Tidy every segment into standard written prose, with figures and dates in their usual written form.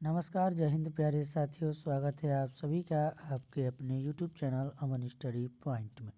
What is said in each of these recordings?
नमस्कार, जय हिंद प्यारे साथियों। स्वागत है आप सभी का आपके अपने यूट्यूब चैनल अमन स्टडी पॉइंट में।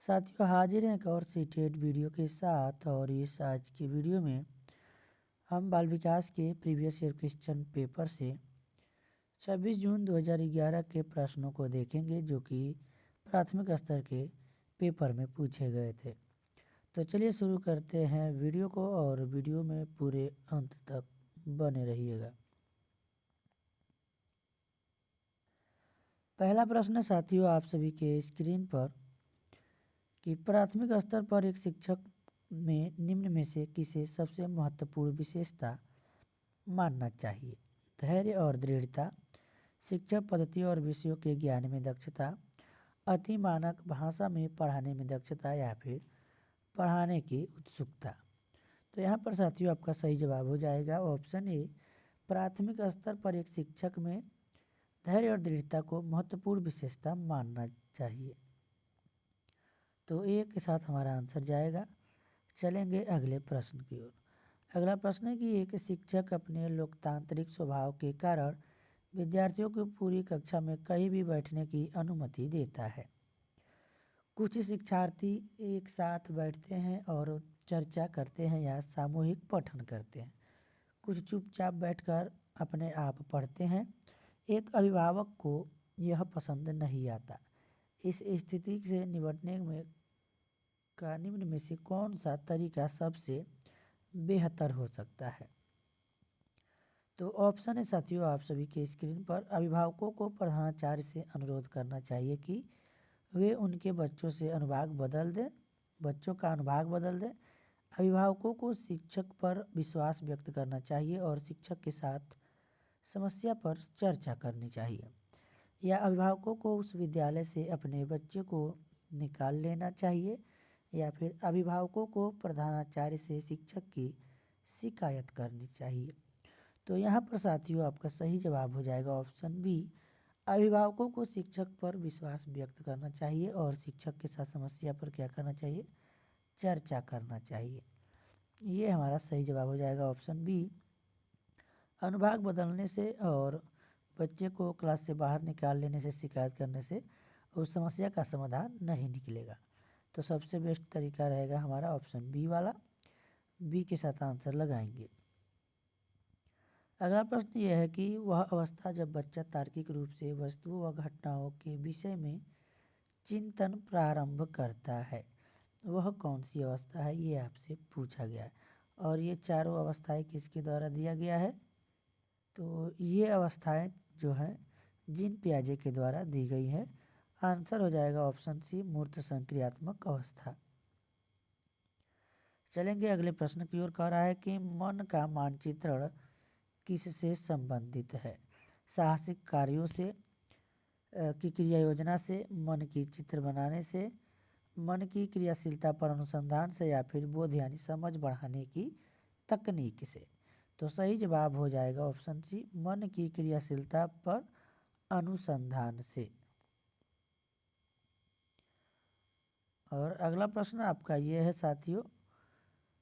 साथियों, हाजिर हैं एक और सीटेड वीडियो के साथ। और इस आज की वीडियो में हम बाल विकास के प्रीवियस ईयर क्वेश्चन पेपर से 26 जून 2011 के प्रश्नों को देखेंगे, जो कि प्राथमिक स्तर के पेपर में पूछे गए थे। तो चलिए शुरू करते हैं वीडियो को, और वीडियो में पूरे अंत तक बने रहिएगा। पहला प्रश्न साथियों आप सभी के स्क्रीन पर कि प्राथमिक स्तर पर एक शिक्षक में निम्न में से किसे सबसे महत्वपूर्ण विशेषता मानना चाहिए? धैर्य और दृढ़ता, शिक्षक पद्धति और विषयों के ज्ञान में दक्षता, अति मानक भाषा में पढ़ाने में दक्षता, या फिर पढ़ाने की उत्सुकता। तो यहाँ पर साथियों आपका सही जवाब हो जाएगा ऑप्शन ए। प्राथमिक स्तर पर एक शिक्षक में धैर्य और दृढ़ता को महत्वपूर्ण विशेषता मानना चाहिए। तो ए के साथ हमारा आंसर जाएगा। चलेंगे अगले प्रश्न की ओर। अगला प्रश्न है कि एक शिक्षक अपने लोकतांत्रिक स्वभाव के कारण विद्यार्थियों को पूरी कक्षा में कहीं भी बैठने की अनुमति देता है। कुछ शिक्षार्थी एक साथ बैठते हैं और चर्चा करते हैं या सामूहिक पठन करते हैं। कुछ चुपचाप बैठकर अपने आप पढ़ते हैं। एक अभिभावक को यह पसंद नहीं आता। इस स्थिति से निपटने में का निम्न में से कौन सा तरीका सबसे बेहतर हो सकता है? तो ऑप्शन है साथियों आप सभी के स्क्रीन पर। अभिभावकों को प्रधानाचार्य से अनुरोध करना चाहिए कि वे उनके बच्चों का अनुभाग बदल दें। अभिभावकों को शिक्षक पर विश्वास व्यक्त करना चाहिए और शिक्षक के साथ समस्या पर चर्चा करनी चाहिए। या अभिभावकों को उस विद्यालय से अपने बच्चे को निकाल लेना चाहिए। या फिर अभिभावकों को प्रधानाचार्य से शिक्षक की शिकायत करनी चाहिए। तो यहाँ पर साथियों आपका सही जवाब हो जाएगा ऑप्शन बी। अभिभावकों को शिक्षक पर विश्वास व्यक्त करना चाहिए और शिक्षक के साथ समस्या पर क्या करना चाहिए? चर्चा करना चाहिए। ये हमारा सही जवाब हो जाएगा ऑप्शन बी। अनुभाग बदलने से और बच्चे को क्लास से बाहर निकाल लेने से, शिकायत करने से उस समस्या का समाधान नहीं निकलेगा। तो सबसे बेस्ट तरीका रहेगा हमारा ऑप्शन बी वाला। बी के साथ आंसर लगाएंगे। अगला प्रश्न यह है कि वह अवस्था जब बच्चा तार्किक रूप से वस्तुओं व घटनाओं के विषय में चिंतन प्रारंभ करता है, वह कौन सी अवस्था है? ये आपसे पूछा गया है। और ये चारों अवस्थाएं किसके द्वारा दिया गया है? तो ये अवस्थाएं जो हैं जीन पियाजे के द्वारा दी गई है। आंसर हो जाएगा ऑप्शन सी, मूर्त संक्रियात्मक अवस्था। चलेंगे अगले प्रश्न की ओर। कह रहा है कि मन का मानचित्रण किससे संबंधित है? साहसिक कार्यों से, की क्रिया योजना से, मन की चित्र बनाने से, मन की क्रियाशीलता पर अनुसंधान से, या फिर बोध यानी समझ बढ़ाने की तकनीक से। तो सही जवाब हो जाएगा ऑप्शन सी, मन की क्रियाशीलता पर अनुसंधान से। और अगला प्रश्न आपका ये है साथियों,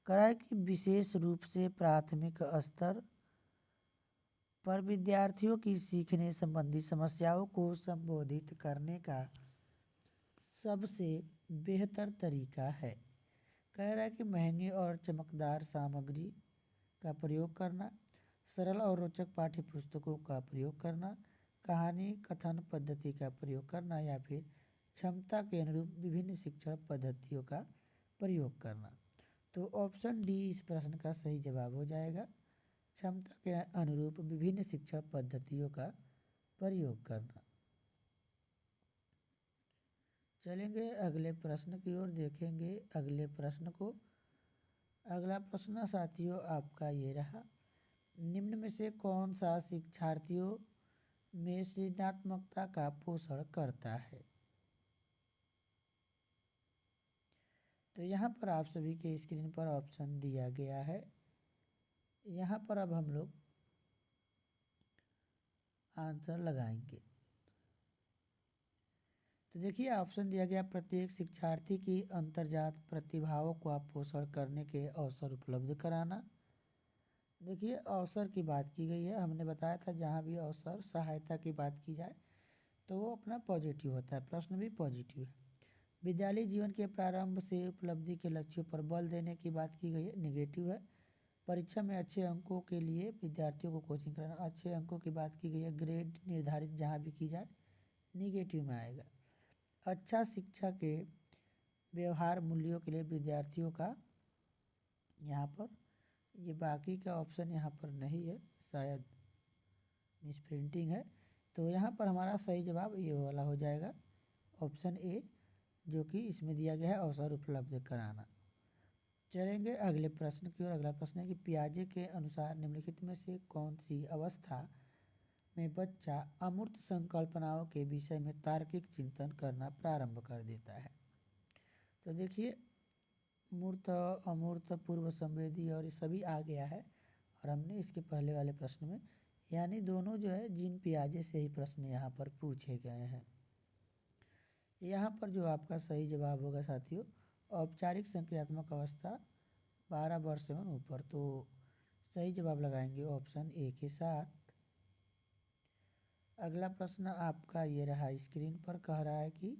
कह है कि विशेष रूप से प्राथमिक स्तर पर विद्यार्थियों की सीखने संबंधी समस्याओं को संबोधित करने का सबसे बेहतर तरीका है। कह रहा है कि महंगी और चमकदार सामग्री का प्रयोग करना, सरल और रोचक पाठ्य पुस्तकों का प्रयोग करना, कहानी कथन पद्धति का प्रयोग करना, या फिर क्षमता के अनुरूप विभिन्न शिक्षण पद्धतियों का प्रयोग करना। तो ऑप्शन डी इस प्रश्न का सही जवाब हो जाएगा, क्षमता के अनुरूप विभिन्न शिक्षण पद्धतियों का प्रयोग करना। चलेंगे अगले प्रश्न की ओर, देखेंगे अगले प्रश्न को। अगला प्रश्न साथियों आपका ये रहा, निम्न में से कौन सा शिक्षार्थियों में सृजनात्मकता का पोषण करता है? तो यहाँ पर आप सभी के स्क्रीन पर ऑप्शन दिया गया है। यहाँ पर अब हम लोग आंसर लगाएंगे। तो देखिए ऑप्शन दिया गया, प्रत्येक शिक्षार्थी की अंतर्जात प्रतिभाओं का पोषण करने के अवसर उपलब्ध कराना, देखिए अवसर की बात की गई है, हमने बताया था जहाँ भी अवसर सहायता की बात की जाए तो वो अपना पॉजिटिव होता है, प्रश्न भी पॉजिटिव है। विद्यालय जीवन के प्रारंभ से उपलब्धि के लक्ष्यों पर बल देने की बात की गई है, निगेटिव है। परीक्षा में अच्छे अंकों के लिए विद्यार्थियों को कोचिंग कराना, अच्छे अंकों की बात की गई है, ग्रेड निर्धारित जहाँ भी की जाए निगेटिव में आएगा। अच्छा शिक्षा के व्यवहार मूल्यों के लिए विद्यार्थियों का, यहाँ पर ये बाकी का ऑप्शन यहाँ पर नहीं है, शायद मिस प्रिंटिंग है, तो यहाँ पर हमारा सही जवाब ये वाला हो जाएगा, ऑप्शन ए, जो कि इसमें दिया गया है अवसर उपलब्ध कराना। चलेंगे अगले प्रश्न की ओर। अगला प्रश्न है कि पियाजे के अनुसार निम्नलिखित में से कौन सी अवस्था में बच्चा अमूर्त संकल्पनाओं के विषय में तार्किक चिंतन करना प्रारंभ कर देता है। तो देखिए मूर्त, अमूर्त, पूर्व संवेदी और ये सभी आ गया है, और हमने इसके पहले वाले प्रश्न में, यानी दोनों जो है जीन पियाजे से ही प्रश्न यहाँ पर पूछे गए हैं। यहाँ पर जो आपका सही जवाब होगा साथियों, औपचारिक संक्रियात्मक अवस्था 12 वर्ष एवं ऊपर, तो सही जवाब लगाएंगे ऑप्शन ए के साथ। अगला प्रश्न आपका ये रहा, स्क्रीन पर कह रहा है कि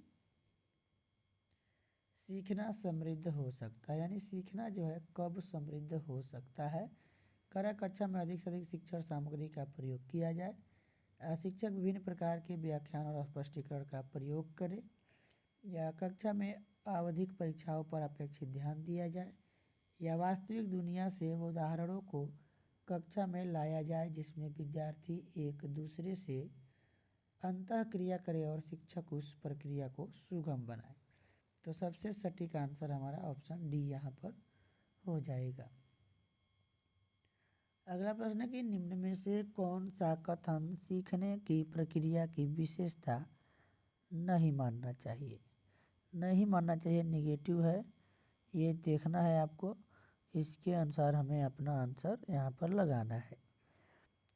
सीखना समृद्ध हो सकता है, यानी सीखना जो है कब समृद्ध हो सकता है। कक्षा कक्षा में अधिक से अधिक शिक्षण सामग्री का प्रयोग किया जाए, शिक्षक विभिन्न प्रकार के व्याख्यान और स्पष्टीकरण का प्रयोग करें, या कक्षा में आवधिक परीक्षाओं पर अपेक्षित ध्यान दिया जाए, या वास्तविक दुनिया से उदाहरणों को कक्षा में लाया जाए जिसमें विद्यार्थी एक दूसरे से अंतः क्रिया करे और शिक्षक उस प्रक्रिया को सुगम बनाए। तो सबसे सटीक आंसर हमारा ऑप्शन डी यहाँ पर हो जाएगा। अगला प्रश्न है कि निम्न में से कौन सा कथन सीखने की प्रक्रिया की विशेषता नहीं मानना चाहिए। नहीं मानना चाहिए निगेटिव है, ये देखना है आपको, इसके अनुसार हमें अपना आंसर यहाँ पर लगाना है।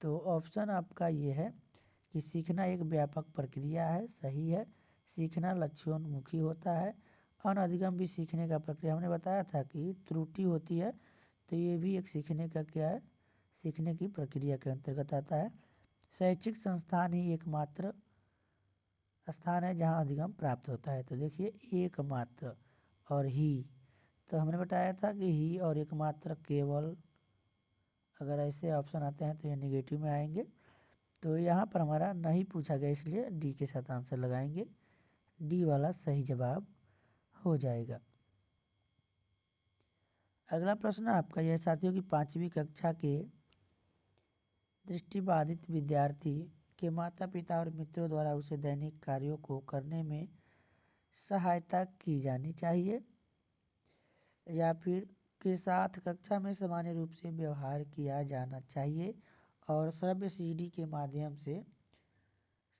तो ऑप्शन आपका ये है कि सीखना एक व्यापक प्रक्रिया है, सही है। सीखना लक्ष्योन्मुखी होता है। अनधिगम भी सीखने का प्रक्रिया, हमने बताया था कि त्रुटि होती है, तो ये भी एक सीखने का क्या है, सीखने की प्रक्रिया के अंतर्गत आता है। शैक्षिक संस्थान ही एकमात्र स्थान है जहाँ अधिगम प्राप्त होता है, तो देखिए एकमात्र और ही, तो हमने बताया था कि ही और एकमात्र केवल, अगर ऐसे ऑप्शन आते हैं तो ये निगेटिव में आएंगे, तो यहाँ पर हमारा नहीं पूछा गया, इसलिए डी के साथ आंसर लगाएंगे, डी वाला सही जवाब हो जाएगा। अगला प्रश्न आपका यह साथियों की 5वीं कक्षा के दृष्टिबाधित विद्यार्थी के माता पिता और मित्रों द्वारा उसे दैनिक कार्यों को करने में सहायता की जानी चाहिए, या फिर के साथ कक्षा में सामान्य रूप से व्यवहार किया जाना चाहिए और श्रव्य सीडी के माध्यम से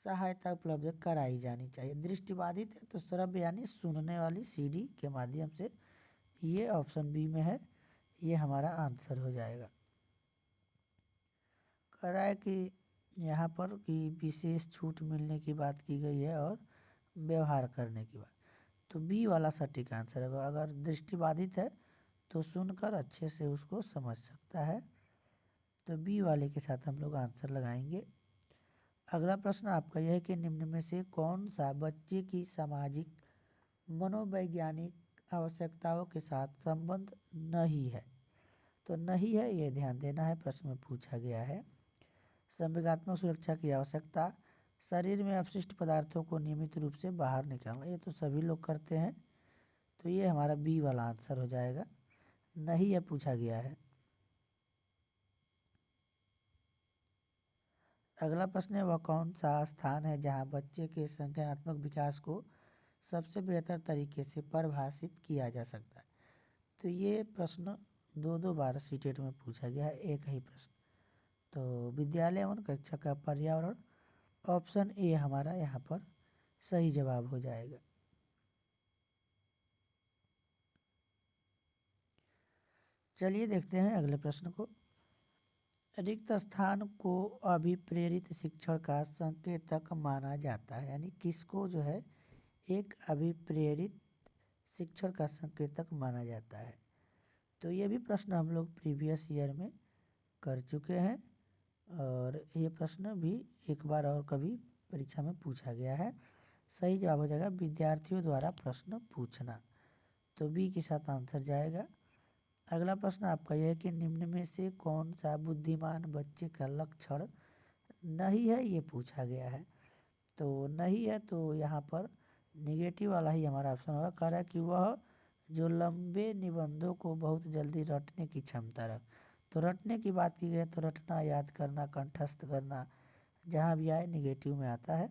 सहायता उपलब्ध कराई जानी चाहिए। दृष्टिबाधित है तो श्रव्य यानी सुनने वाली सीडी के माध्यम से, ये ऑप्शन बी में है, ये हमारा आंसर हो जाएगा। कह रहा है कि यहाँ पर कि विशेष छूट मिलने की बात की गई है और व्यवहार करने की बात, तो बी वाला सटीक आंसर होगा। अगर दृष्टिबाधित है तो सुनकर अच्छे से उसको समझ सकता है, तो बी वाले के साथ हम लोग आंसर लगाएंगे। अगला प्रश्न आपका यह है कि निम्न में से कौन सा बच्चे की सामाजिक मनोवैज्ञानिक आवश्यकताओं के साथ संबंध नहीं है। तो नहीं है, ये ध्यान देना है, प्रश्न में पूछा गया है। संवेगात्मक सुरक्षा की आवश्यकता, शरीर में अपशिष्ट पदार्थों को नियमित रूप से बाहर निकालना, ये तो सभी लोग करते हैं, तो ये हमारा बी वाला आंसर हो जाएगा, नहीं यह पूछा गया है। अगला प्रश्न है वह कौन सा स्थान है जहां बच्चे के संज्ञानात्मक विकास को सबसे बेहतर तरीके से परिभाषित किया जा सकता है। तो ये प्रश्न दो बार सीटेट में पूछा गया है, एक ही प्रश्न। तो विद्यालय एवं कक्षा का पर्यावरण, ऑप्शन ए हमारा यहाँ पर सही जवाब हो जाएगा। चलिए देखते हैं अगले प्रश्न को। रिक्त स्थान को अभिप्रेरित शिक्षण का संकेतक माना जाता है, यानी किसको जो है एक अभिप्रेरित शिक्षण का संकेतक माना जाता है। तो ये भी प्रश्न हम लोग प्रीवियस ईयर में कर चुके हैं और ये प्रश्न भी एक बार और कभी परीक्षा में पूछा गया है। सही जवाब हो जाएगा विद्यार्थियों द्वारा प्रश्न पूछना, तो बी के साथ आंसर जाएगा। अगला प्रश्न आपका यह है कि निम्न में से कौन सा बुद्धिमान बच्चे का लक्षण नहीं है, ये पूछा गया है। तो नहीं है तो यहाँ पर निगेटिव वाला ही हमारा ऑप्शन होगा। कह रहा है कि वह जो लंबे निबंधों को बहुत जल्दी रटने की क्षमता रख, तो रटने की बात की गई तो रटना, याद करना, कंठस्थ करना, जहाँ भी आए निगेटिव में आता है,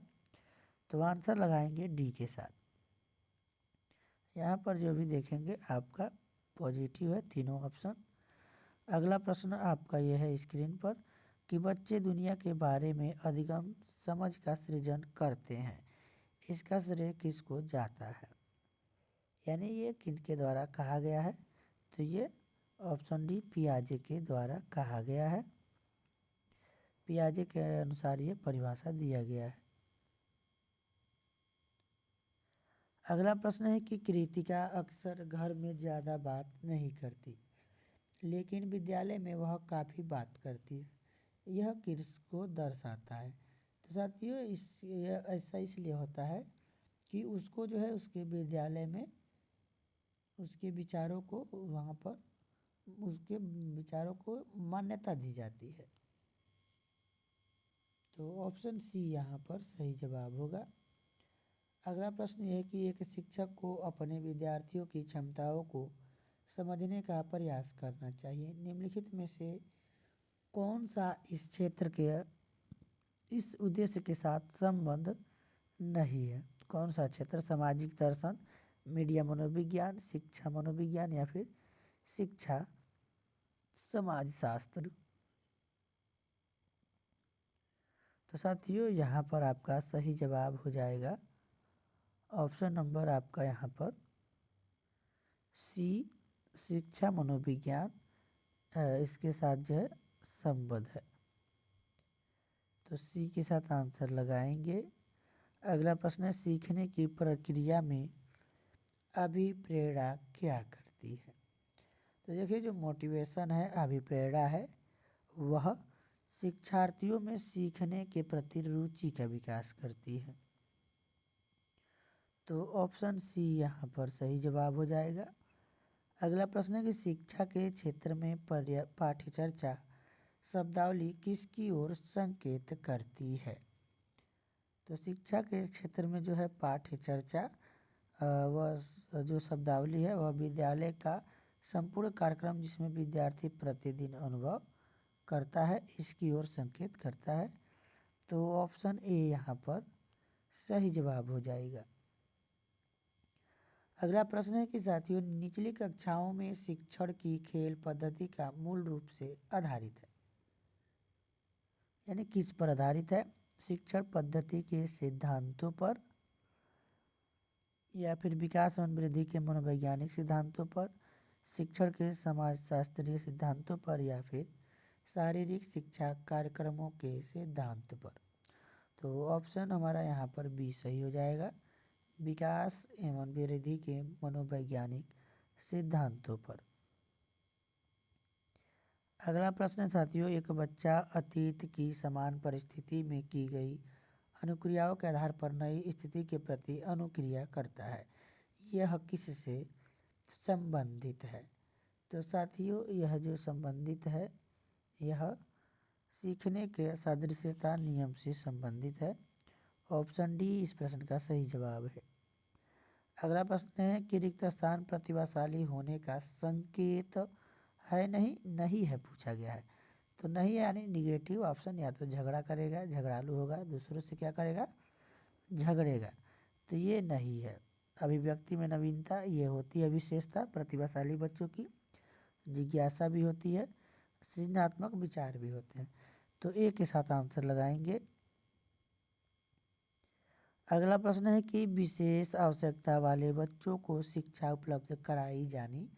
तो आंसर लगाएंगे डी के साथ। यहाँ पर जो भी देखेंगे आपका पॉजिटिव है तीनों ऑप्शन। अगला प्रश्न आपका यह है स्क्रीन पर कि बच्चे दुनिया के बारे में अधिगम समझ का सृजन करते हैं, इसका श्रेय किसको जाता है, यानी ये किनके द्वारा कहा गया है, तो ये ऑप्शन डी पियाजे के द्वारा कहा गया है। पियाजे के अनुसार ये परिभाषा दिया गया है। अगला प्रश्न है कि कृतिका अक्सर घर में ज़्यादा बात नहीं करती, लेकिन विद्यालय में वह काफ़ी बात करती है, यह किसको दर्शाता है। तो साथियों यह ऐसा इसलिए होता है कि उसको जो है उसके विद्यालय में उसके विचारों को वहाँ पर उसके विचारों को मान्यता दी जाती है। तो ऑप्शन सी यहाँ पर सही जवाब होगा। अगला प्रश्न यह है कि एक शिक्षक को अपने विद्यार्थियों की क्षमताओं को समझने का प्रयास करना चाहिए। निम्नलिखित में से कौन सा इस क्षेत्र के इस उद्देश्य के साथ संबंध नहीं है। कौन सा क्षेत्र, सामाजिक दर्शन, मीडिया मनोविज्ञान, शिक्षा मनोविज्ञान या फिर शिक्षा समाजशास्त्र। तो साथियों यहाँ पर आपका सही जवाब हो जाएगा ऑप्शन नंबर आपका यहाँ पर सी, शिक्षा मनोविज्ञान, इसके साथ जो है संबद्ध है, तो सी के साथ आंसर लगाएंगे। अगला प्रश्न है सीखने की प्रक्रिया में अभिप्रेरणा क्या करती है। तो देखिए जो मोटिवेशन है, अभिप्रेरणा है, वह शिक्षार्थियों में सीखने के प्रति रुचि का विकास करती है। तो ऑप्शन सी यहाँ पर सही जवाब हो जाएगा। अगला प्रश्न है कि शिक्षा के क्षेत्र में पाठ्यचर्चा शब्दावली किसकी ओर संकेत करती है। तो शिक्षा के क्षेत्र में जो है पाठ्यचर्चा वह जो शब्दावली है वह विद्यालय का संपूर्ण कार्यक्रम जिसमें विद्यार्थी प्रतिदिन अनुभव करता है, इसकी ओर संकेत करता है। तो ऑप्शन ए यहाँ पर सही जवाब हो जाएगा। अगला प्रश्न है कि साथियों निचली कक्षाओं में शिक्षण की खेल पद्धति का मूल रूप से आधारित है, यानी किस पर आधारित है, शिक्षण पद्धति के सिद्धांतों पर या फिर विकास एवं वृद्धि के मनोवैज्ञानिक सिद्धांतों पर, शिक्षण के समाजशास्त्रीय सिद्धांतों पर या फिर शारीरिक शिक्षा कार्यक्रमों के सिद्धांत पर। तो ऑप्शन हमारा यहाँ पर बी सही हो जाएगा, विकास एवं वृद्धि के मनोवैज्ञानिक सिद्धांतों पर। अगला प्रश्न साथियों एक बच्चा अतीत की समान परिस्थिति में की गई अनुक्रियाओं के आधार पर नई स्थिति के प्रति अनुक्रिया करता है, यह किससे संबंधित है। तो साथियों यह जो संबंधित है यह सीखने के सादृश्यता नियम से संबंधित है। ऑप्शन डी इस प्रश्न का सही जवाब है। अगला प्रश्न है कि रिक्त स्थान प्रतिभाशाली होने का संकेत है, नहीं है पूछा गया है। तो नहीं है यानी निगेटिव ऑप्शन, या तो झगड़ा करेगा, झगड़ालू होगा, दूसरों से क्या करेगा, झगड़ेगा, तो ये नहीं है। अभिव्यक्ति में नवीनता ये होती है विशेषता प्रतिभाशाली बच्चों की, जिज्ञासा भी होती है, सृजनात्मक विचार भी होते हैं, तो ए के साथ आंसर लगाएंगे। अगला प्रश्न है कि विशेष आवश्यकता वाले बच्चों को शिक्षा उपलब्ध कराई जानी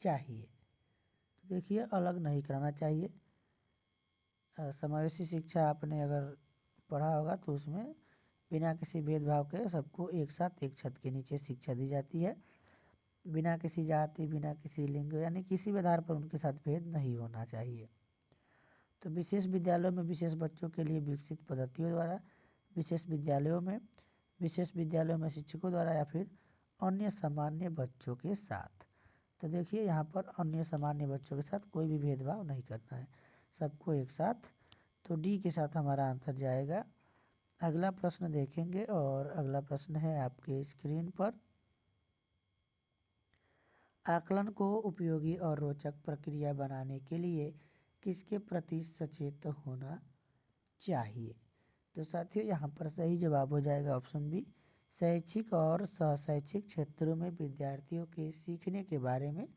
चाहिए। तो देखिए अलग नहीं कराना चाहिए। समावेशी शिक्षा आपने अगर पढ़ा होगा तो उसमें बिना किसी भेदभाव के सबको एक साथ एक छत के नीचे शिक्षा दी जाती है, बिना किसी जाति, बिना किसी लिंग, यानी किसी भी आधार पर उनके साथ भेद नहीं होना चाहिए। तो विशेष विद्यालयों में विशेष बच्चों के लिए विकसित पद्धतियों द्वारा, विशेष विद्यालयों में शिक्षकों द्वारा या फिर अन्य सामान्य बच्चों के साथ। तो देखिए यहाँ पर अन्य सामान्य बच्चों के साथ कोई भी भेदभाव नहीं करना है, सबको एक साथ। तो डी के साथ हमारा आंसर जाएगा। अगला प्रश्न देखेंगे और अगला प्रश्न है आपके स्क्रीन पर। आकलन को उपयोगी और रोचक प्रक्रिया बनाने के लिए किसके प्रति सचेत होना चाहिए? तो साथियों यहाँ पर सही जवाब हो जाएगा ऑप्शन बी, शैक्षिक और सहशैक्षिक क्षेत्रों में विद्यार्थियों के सीखने के बारे में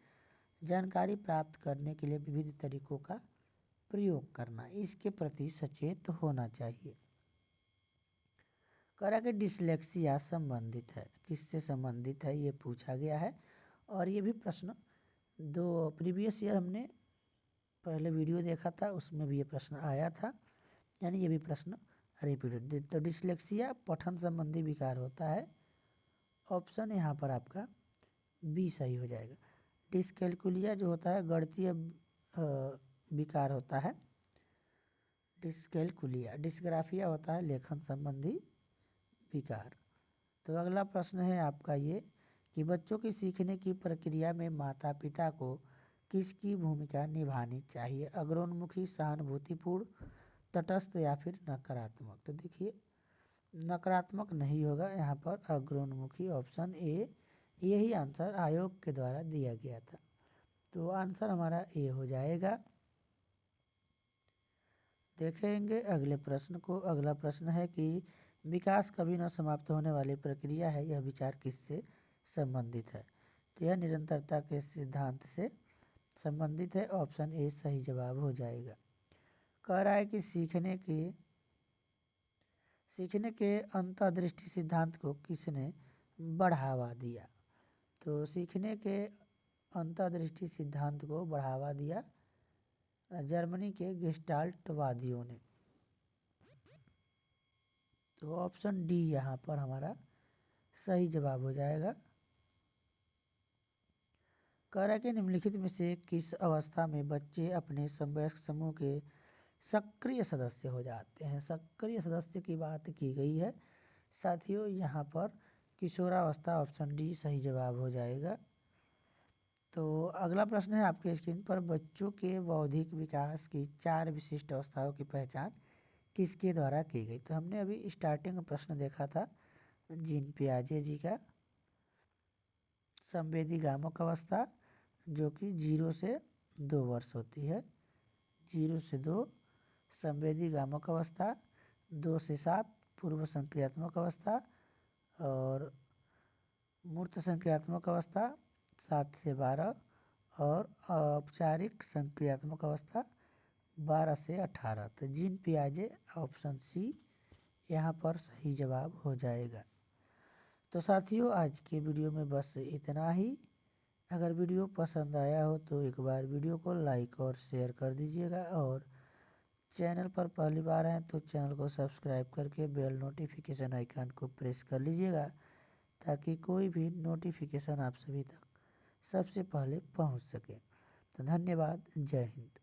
जानकारी प्राप्त करने के लिए विविध तरीकों का प्रयोग करना, इसके प्रति सचेत होना चाहिए। करा कि डिसलेक्सिया संबंधित है, किससे संबंधित है ये पूछा गया है। और ये भी प्रश्न दो प्रीवियस ईयर हमने पहले वीडियो देखा था, उसमें भी ये प्रश्न आया था, यानी ये भी प्रश्न रिपीटेड। तो डिसलेक्सिया पठन संबंधी विकार होता है, ऑप्शन यहाँ पर आपका बी सही हो जाएगा। डिसकैलकुलिया जो होता है गणितीय विकार होता है डिसकैलकुलिया। डिस्ग्राफिया होता है लेखन संबंधी विकार। तो अगला प्रश्न है आपका ये कि बच्चों की सीखने की प्रक्रिया में माता पिता को किसकी भूमिका निभानी चाहिए? अग्रोन्मुखी, सहानुभूतिपूर्ण, तटस्थ या फिर नकारात्मक? तो देखिए नकारात्मक नहीं होगा यहाँ पर, अग्रोन्मुखी, ऑप्शन ए यही आंसर आयोग के द्वारा दिया गया था। तो आंसर हमारा ए हो जाएगा। देखेंगे अगले प्रश्न को। अगला प्रश्न है कि विकास कभी न समाप्त होने वाली प्रक्रिया है, यह विचार किससे संबंधित है? तो यह निरंतरता के सिद्धांत से संबंधित है, ऑप्शन ए सही जवाब हो जाएगा। कह रहा है कि सीखने के अंतर्दृष्टि सिद्धांत को किसने बढ़ावा दिया? तो सीखने के अंतर्दृष्टि सिद्धांत को बढ़ावा दिया जर्मनी के गेस्टाल्टवादियों ने। तो ऑप्शन डी यहाँ पर हमारा सही जवाब हो जाएगा। कह रहा है कि निम्नलिखित में से किस अवस्था में बच्चे अपने समवयस्क समूह के सक्रिय सदस्य हो जाते हैं? सक्रिय सदस्य की बात की गई है साथियों, यहाँ पर किशोरावस्था, ऑप्शन डी सही जवाब हो जाएगा। तो अगला प्रश्न है आपके स्क्रीन पर, बच्चों के बौद्धिक विकास की 4 विशिष्ट अवस्थाओं की पहचान किसके द्वारा की गई? तो हमने अभी स्टार्टिंग में प्रश्न देखा था जीन पियाजे जी का, संवेदीगामक अवस्था जो कि 0 से 2 वर्ष होती है, 0 से 2 संवेदीगामक अवस्था, 2 से 7 पूर्व संक्रियात्मक अवस्था और मूर्त संक्रियात्मक अवस्था 7 से 12 और औपचारिक संक्रियात्मक अवस्था 12 से 18। तो जीन पियाजे, ऑप्शन सी यहाँ पर सही जवाब हो जाएगा। तो साथियों आज के वीडियो में बस इतना ही। अगर वीडियो पसंद आया हो तो एक बार वीडियो को लाइक और शेयर कर दीजिएगा, और चैनल पर पहली बार हैं तो चैनल को सब्सक्राइब करके बेल नोटिफिकेशन आइकन को प्रेस कर लीजिएगा, ताकि कोई भी नोटिफिकेशन आप सभी तक सबसे पहले पहुंच सके। तो धन्यवाद, जय हिंद।